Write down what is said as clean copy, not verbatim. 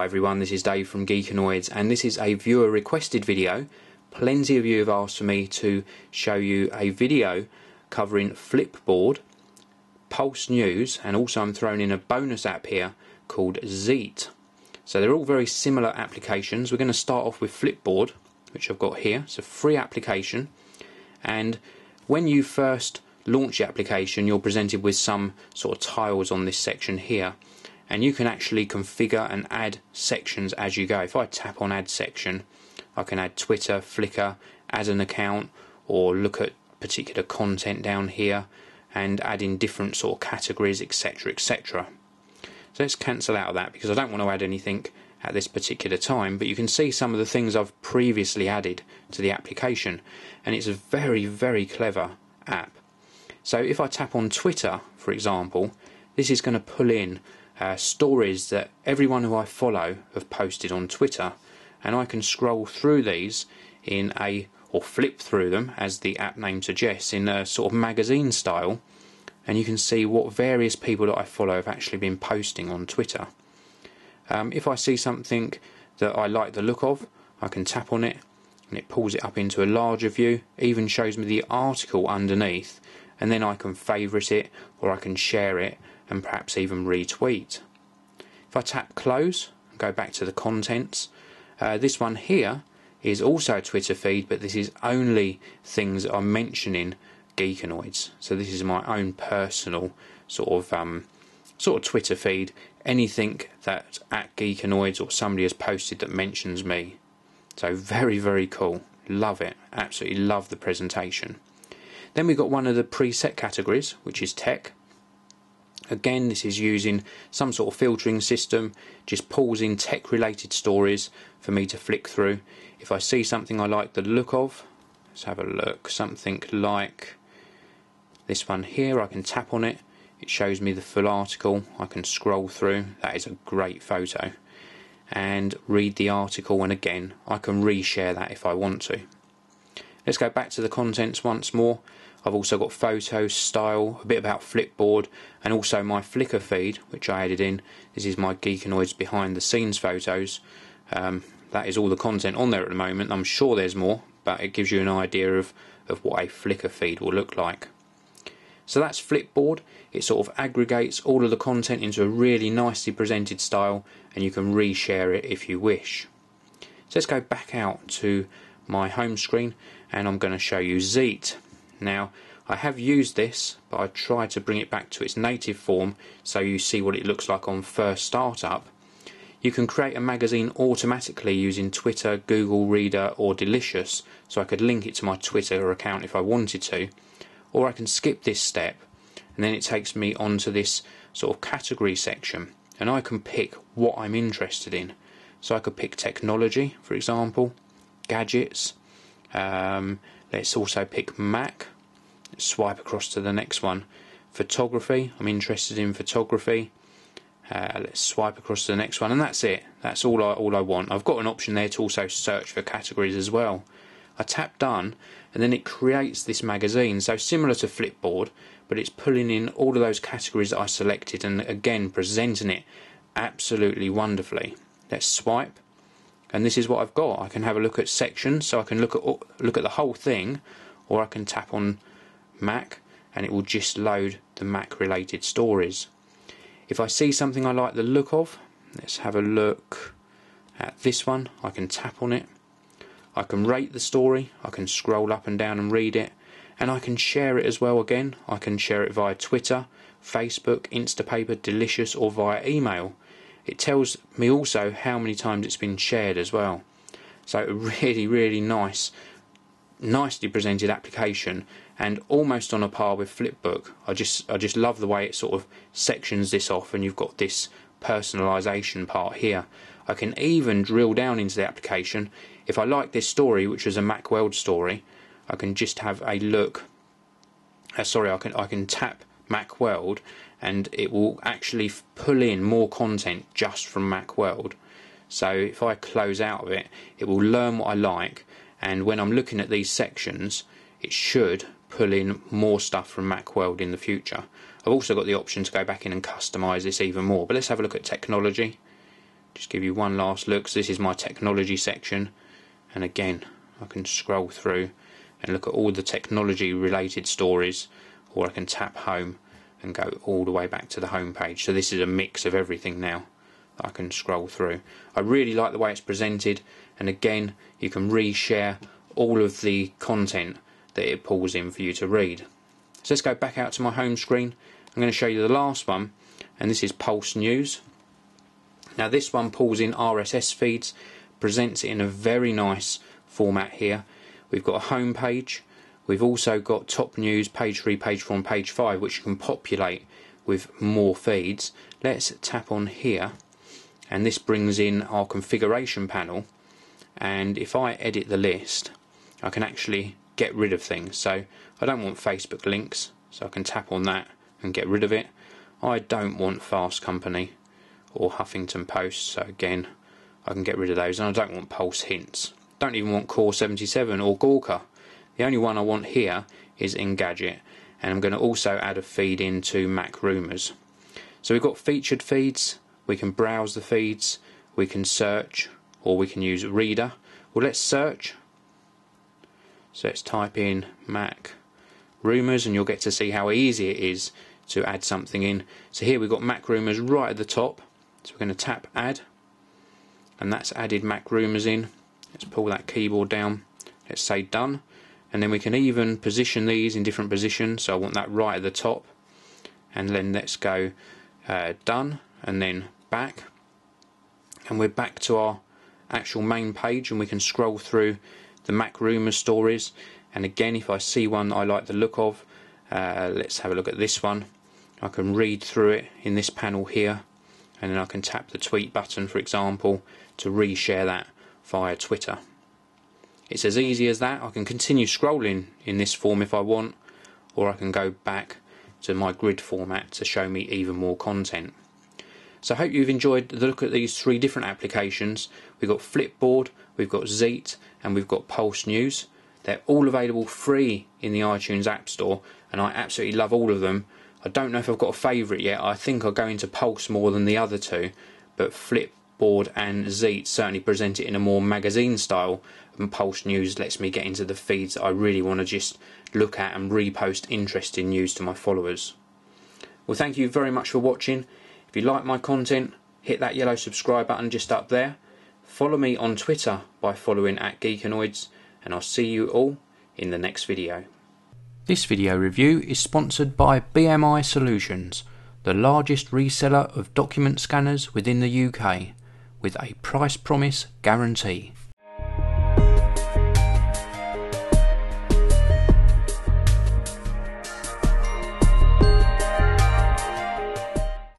everyone, this is Dave from Geekanoids, and this is a viewer requested video. Plenty of you have asked for me to show you a video covering Flipboard, Pulse News, and also I'm throwing in a bonus app here called Zite. So they're all very similar applications. We're going to start off with Flipboard, which I've got here. It's a free application, and when you first launch the application you're presented with some sort of tiles on this section here, and you can actually configure and add sections as you go. If I tap on add section, I can add Twitter, Flickr, add an account, or look at particular content down here and add in different sort of categories, etc, etc. So let's cancel out of that because I don't want to add anything at this particular time, but you can see some of the things I've previously added to the application, and it's a very clever app. So if I tap on Twitter, for example, this is going to pull in stories that everyone who I follow have posted on Twitter, and I can scroll through these or flip through them, as the app name suggests, in a sort of magazine style, and you can see what various people that I follow have actually been posting on Twitter. If I see something that I like the look of, I can tap on it and it pulls it up into a larger view, even shows me the article underneath, and then I can favourite it or I can share it and perhaps even retweet. If I tap close and go back to the contents, this one here is also a Twitter feed, but this is only things that are mentioning Geekanoids. So this is my own personal sort of Twitter feed. Anything that at Geekanoids or somebody has posted that mentions me. So very cool. Love it. Absolutely love the presentation. Then we've got one of the preset categories, which is tech. Again, this is using some sort of filtering system, just pulls in tech related stories for me to flick through. If I see something I like the look of, let's have a look, something like this one here, I can tap on it, it shows me the full article, I can scroll through, that is a great photo, and read the article, and again I can reshare that if I want to. Let's go back to the contents once more. I've also got photos, style, a bit about Flipboard, and also my Flickr feed, which I added in. This is my Geekanoids behind the scenes photos. That is all the content on there at the moment. I'm sure there's more, but it gives you an idea of what a Flickr feed will look like. So that's Flipboard. It sort of aggregates all of the content into a really nicely presented style, and you can reshare it if you wish. So let's go back out to my home screen, and I'm going to show you Zite. Now, I have used this, but I tried to bring it back to its native form so you see what it looks like on first startup. You can create a magazine automatically using Twitter, Google Reader or Delicious, so I could link it to my Twitter account if I wanted to, or I can skip this step and then it takes me onto this sort of category section, and I can pick what I'm interested in. So I could pick technology, for example, gadgets. Let's also pick Mac. Let's swipe across to the next one. Photography, I'm interested in photography. Let's swipe across to the next one, and that's it. That's all I want. I've got an option there to also search for categories as well. I tap done, and then it creates this magazine, so similar to Flipboard, but it's pulling in all of those categories that I selected and again presenting it absolutely wonderfully. Let's swipe, and this is what I've got. I can have a look at sections, so I can look at the whole thing, or I can tap on Mac and it will just load the Mac related stories. If I see something I like the look of, let's have a look at this one. I can tap on it, I can rate the story, I can scroll up and down and read it, and I can share it as well. Again, I can share it via Twitter, Facebook, Instapaper, Delicious, or via email. It tells me also how many times it's been shared as well. So a really nicely presented application, and almost on a par with Flipbook. I just love the way it sort of sections this off, and you've got this personalisation part here. I can even drill down into the application. If I like this story, which is a Macworld story, I can just have a look. I can tap Macworld, and it will actually pull in more content just from Macworld. So if I close out of it, it will learn what I like, and when I'm looking at these sections, it should pull in more stuff from Macworld in the future. I've also got the option to go back in and customise this even more, but let's have a look at technology. just give you one last look. So this is my technology section, and again I can scroll through and look at all the technology related stories, or I can tap home and go all the way back to the home page. So this is a mix of everything now that I can scroll through. I really like the way it's presented, and again you can reshare all of the content that it pulls in for you to read. So let's go back out to my home screen. I'm going to show you the last one, and this is Pulse News. Now this one pulls in RSS feeds, presents it in a very nice format here. We've got a home page, we've also got top news, page 3, page 4 and page 5, which you can populate with more feeds. Let's tap on here, and this brings in our configuration panel, and if I edit the list I can actually get rid of things. So I don't want Facebook links, so I can tap on that and get rid of it. I don't want Fast Company or Huffington Post, so again I can get rid of those, and I don't want Pulse Hints. Don't even want Core 77 or Gawker. The only one I want here is Engadget, and I'm going to also add a feed into Mac Rumours. So we've got featured feeds, we can browse the feeds, we can search, or we can use Reader. Well, let's search. So let's type in Mac Rumours, and you'll get to see how easy it is to add something in. So here we've got Mac Rumours right at the top, so we're going to tap Add, and that's added Mac Rumours in. Let's pull that keyboard down, let's say Done, and then we can even position these in different positions. So I want that right at the top, and then let's go Done, and then back, and we're back to our actual main page, and we can scroll through the Mac Rumours stories. And again, if I see one that I like the look of, let's have a look at this one. I can read through it in this panel here, and then I can tap the tweet button, for example, to reshare that via Twitter. It's as easy as that. I can continue scrolling in this form if I want, or I can go back to my grid format to show me even more content. So I hope you've enjoyed the look at these 3 different applications. We've got Flipboard, we've got Zite, and we've got Pulse News. They're all available free in the iTunes App Store, and I absolutely love all of them. I don't know if I've got a favourite yet. I think I'll go into Pulse more than the other 2, but Flipboard and Zite certainly present it in a more magazine style, and Pulse News lets me get into the feeds that I really want to just look at and repost interesting news to my followers. Well, thank you very much for watching. If you like my content, hit that yellow subscribe button just up there. Follow me on Twitter by following @Geekanoids, and I'll see you all in the next video. This video review is sponsored by BMI Solutions, the largest reseller of document scanners within the UK, with a price promise guarantee.